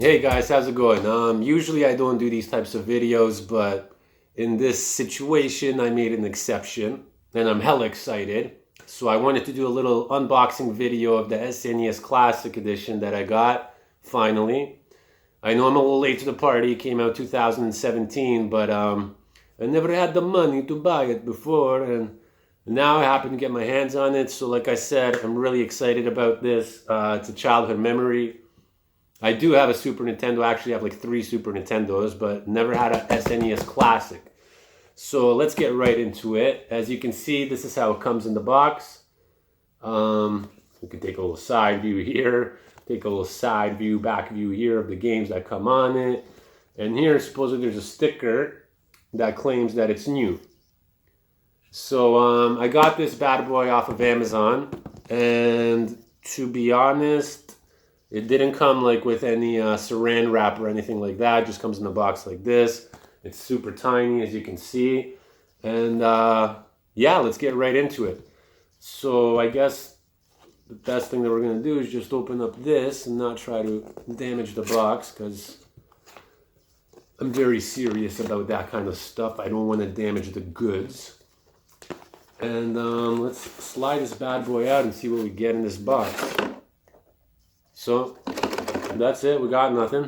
Hey guys, how's it going? Usually I don't do these types of videos, but in this situation I made an exception and I'm hella excited. So I wanted to do a little unboxing video of the SNES Classic Edition that I got, finally. I know I'm a little late to the party, it came out 2017, but I never had the money to buy it before, and now I happen to get my hands on it. So like I said, I'm really excited about this. It's a childhood memory. I do have a Super Nintendo. I actually have like 3 Super Nintendos, but never had a SNES Classic. So let's get right into it. As you can see, this is how it comes in the box. We can take a little side view here, take a little side view, back view here of the games that come on it. And here, supposedly there's a sticker that claims that it's new. So I got this bad boy off of Amazon, and to be honest, it didn't come like with any saran wrap or anything like that. It just comes in a box like this. It's super tiny, as you can see. And yeah, let's get right into it. So I guess the best thing that we're going to do is just open up this and not try to damage the box, because I'm very serious about that kind of stuff. I don't want to damage the goods. And let's slide this bad boy out and see what we get in this box. So that's it, we got nothing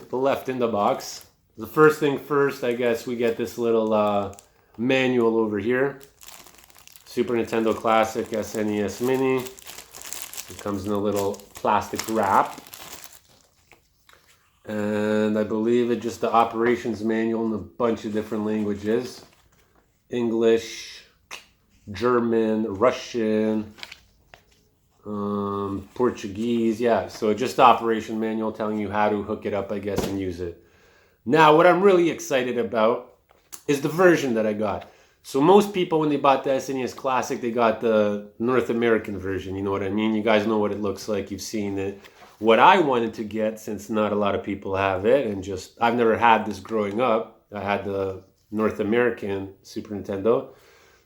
left in the box. The first thing first, I guess we get this little manual over here. Super Nintendo Classic SNES Mini. It comes in a little plastic wrap. And I believe it's just the operations manual in a bunch of different languages. English, German, Russian, Portuguese, yeah. So just the operation manual telling you how to hook it up, I guess, and use it. Now, what I'm really excited about is the version that I got. So most people, when they bought the SNES Classic, they got the North American version. You know what I mean? You guys know what it looks like. You've seen it. What I wanted to get, since not a lot of people have it, and just I've never had this growing up. I had the North American Super Nintendo.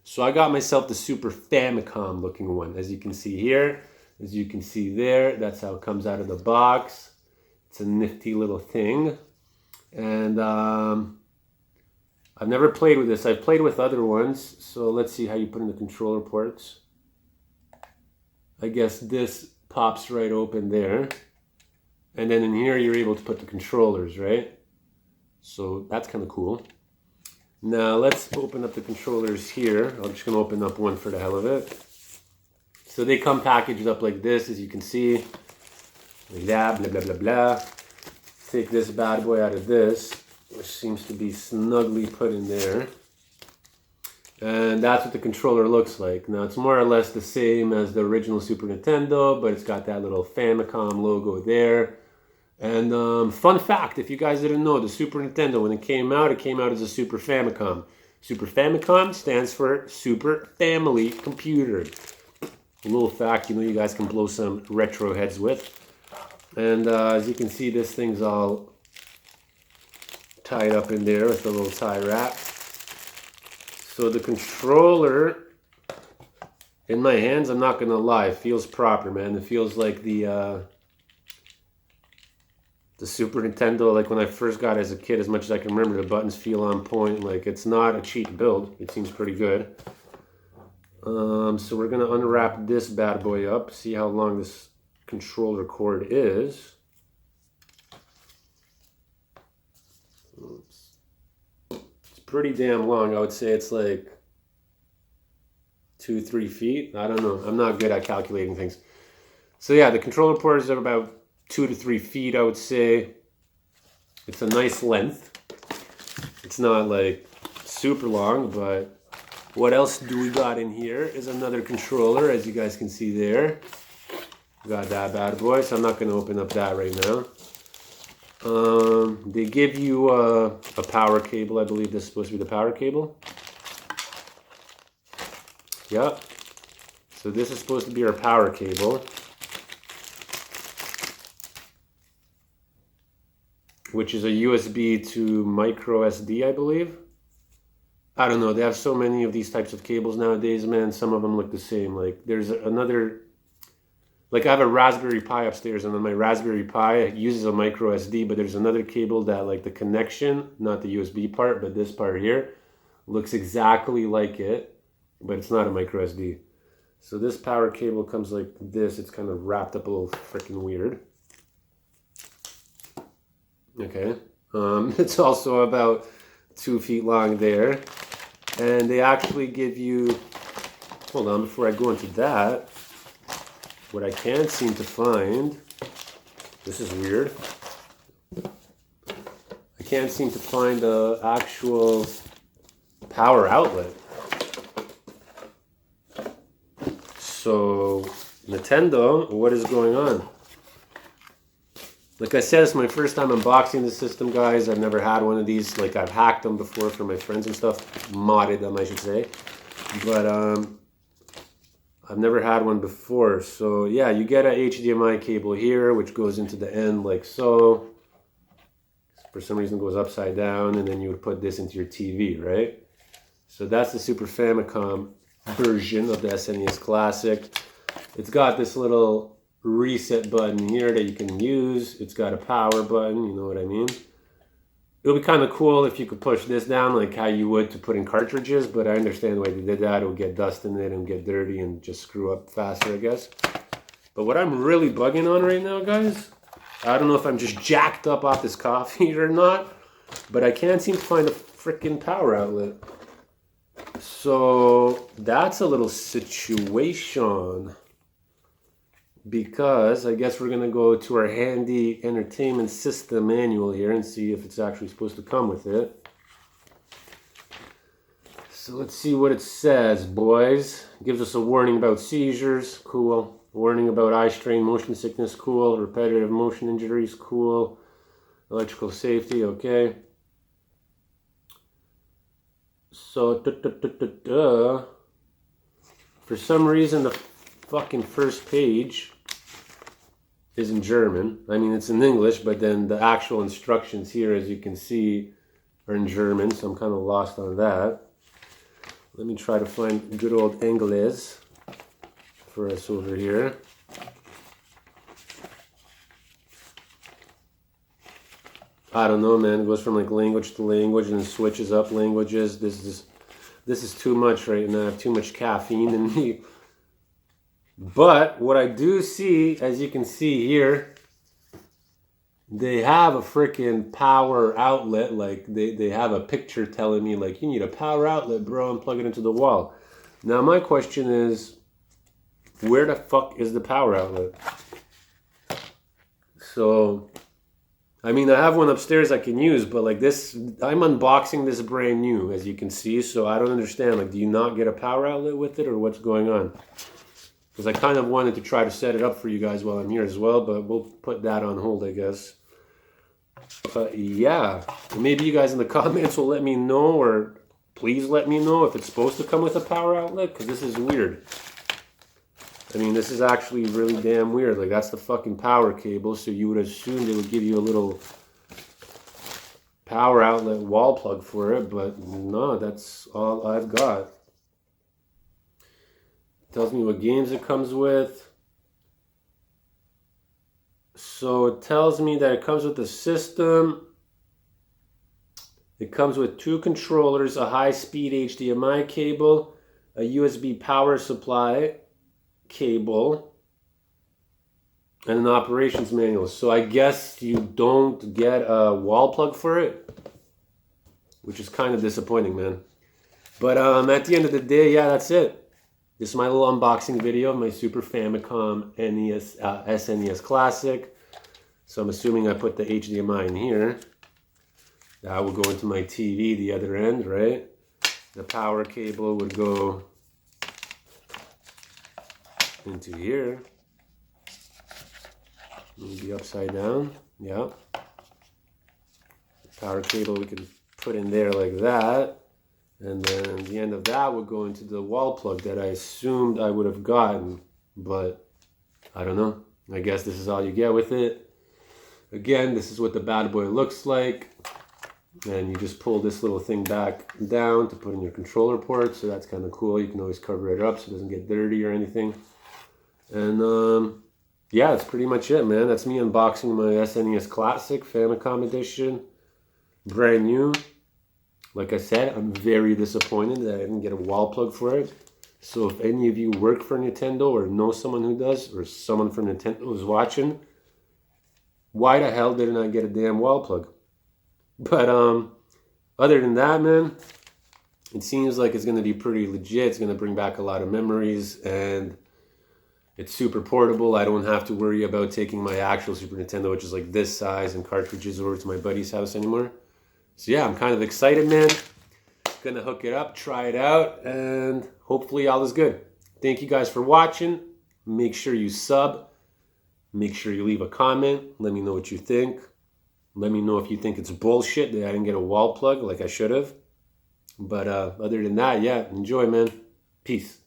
So I got myself the Super Famicom looking one, as you can see here, as you can see there. That's how it comes out of the box. It's a nifty little thing. And I've never played with this. I've played with other ones. So let's see how you put in the controller ports. I guess this pops right open there. And then in here, you're able to put the controllers, right? So that's kind of cool. Now let's open up the controllers here. I'm just going to open up one for the hell of it. So they come packaged up like this, as you can see. Like that, blah, blah, blah, blah. Take this bad boy out of this, which seems to be snugly put in there. And that's what the controller looks like. Now it's more or less the same as the original Super Nintendo, but it's got that little Famicom logo there. And fun fact, if you guys didn't know, the Super Nintendo, when it came out as a Super Famicom. Super Famicom stands for Super Family Computer. A little fact, you know, you guys can blow some retro heads with. And as you can see, this thing's all tied up in there with a little tie wrap. So the controller, in my hands, I'm not going to lie, it feels proper, man. It feels like the Super Nintendo, like when I first got it as a kid, as much as I can remember, the buttons feel on point. Like, it's not a cheap build. It seems pretty good. So we're going to unwrap this bad boy up, see how long this controller cord is. Oops. It's pretty damn long. I would say it's like 2-3 feet. I don't know. I'm not good at calculating things. So yeah, the controller ports are about 2 to 3 feet, I would say. It's a nice length. It's not like super long, but what else do we got in here is another controller, as you guys can see there. We got that bad boy, so I'm not going to open up that right now. They give you a power cable. I believe this is supposed to be the power cable. Yep. So this is supposed to be our power cable, which is a USB to micro SD, I believe. I don't know, they have so many of these types of cables nowadays, man. Some of them look the same. Like, there's another like I have a Raspberry Pi upstairs, and then my Raspberry Pi uses a micro SD, but there's another cable that like the connection, not the USB part, but this part here, looks exactly like it, but it's not a micro SD. So this power cable comes like this. It's kind of wrapped up a little freaking weird. Okay. It's also about 2 feet long there. And they actually give you, hold on, before I go into that, what I can't seem to find, this is weird. I can't seem to find the actual power outlet. So, Nintendo, what is going on? Like I said, it's my first time unboxing the system, guys. I've never had one of these. Like, I've hacked them before for my friends and stuff. Modded them, I should say. But, I've never had one before. So, yeah, you get a HDMI cable here, which goes into the end like so. For some reason, it goes upside down, and then you would put this into your TV, right? So that's the Super Famicom version of the SNES Classic. It's got this little reset button here that you can use. It's got a power button, you know what I mean? It would be kind of cool if you could push this down like how you would to put in cartridges, but I understand the way they did that. It would get dust in it and get dirty and just screw up faster, I guess. But what I'm really bugging on right now, guys, I don't know if I'm just jacked up off this coffee or not, but I can't seem to find a freaking power outlet. So that's a little situation, because I guess we're going to go to our handy entertainment system manual here and see if it's actually supposed to come with it. So let's see what it says, boys. It gives us a warning about seizures, cool. Warning about eye strain, motion sickness, cool. Repetitive motion injuries, cool. Electrical safety, okay. So, for some reason, the fucking first page is in German. I mean, it's in English, but then the actual instructions here, as you can see, are in German, so I'm kind of lost on that. Let me try to find good old English for us over here. I don't know, man. It goes from like language to language and switches up languages. This is too much right now. I have too much caffeine in me. But what I do see, as you can see here, they have a freaking power outlet. Like they have a picture telling me like, you need a power outlet, bro, and plug it into the wall. Now my question is, where the fuck is the power outlet? So, I mean, I have one upstairs I can use, but like this, I'm unboxing this brand new, as you can see, so I don't understand. Like, do you not get a power outlet with it, or what's going on? Because I kind of wanted to try to set it up for you guys while I'm here as well, but we'll put that on hold, I guess. But yeah, maybe you guys in the comments will let me know, or please let me know if it's supposed to come with a power outlet, because this is weird. I mean, this is actually really damn weird. Like, that's the fucking power cable, so you would assume they would give you a little power outlet wall plug for it, but no, that's all I've got. It tells me what games it comes with. So it tells me that it comes with the system. It comes with 2 controllers, a high-speed HDMI cable, a USB power supply cable, and an operations manual. So I guess you don't get a wall plug for it, which is kind of disappointing, man. But at the end of the day, yeah, that's it. This is my little unboxing video of my Super Famicom SNES Classic. So I'm assuming I put the HDMI in here. That will go into my TV, the other end, right? The power cable would go into here. Maybe upside down. Yeah. The power cable we could put in there like that. And then the end of that would go into the wall plug that I assumed I would have gotten. But I don't know. I guess this is all you get with it. Again, this is what the bad boy looks like. And you just pull this little thing back down to put in your controller port. So that's kind of cool. You can always cover it up so it doesn't get dirty or anything. And yeah, that's pretty much it, man. That's me unboxing my SNES Classic Famicom Edition. Brand new. Like I said, I'm very disappointed that I didn't get a wall plug for it. So if any of you work for Nintendo or know someone who does, or someone from Nintendo is watching, why the hell didn't I get a damn wall plug? But other than that, man, it seems like it's going to be pretty legit. It's going to bring back a lot of memories, and it's super portable. I don't have to worry about taking my actual Super Nintendo, which is like this size, and cartridges over to my buddy's house anymore. So yeah, I'm kind of excited, man. Gonna hook it up, try it out, and hopefully all is good. Thank you guys for watching. Make sure you sub. Make sure you leave a comment. Let me know what you think. Let me know if you think it's bullshit that I didn't get a wall plug like I should have. But other than that, yeah, enjoy, man. Peace.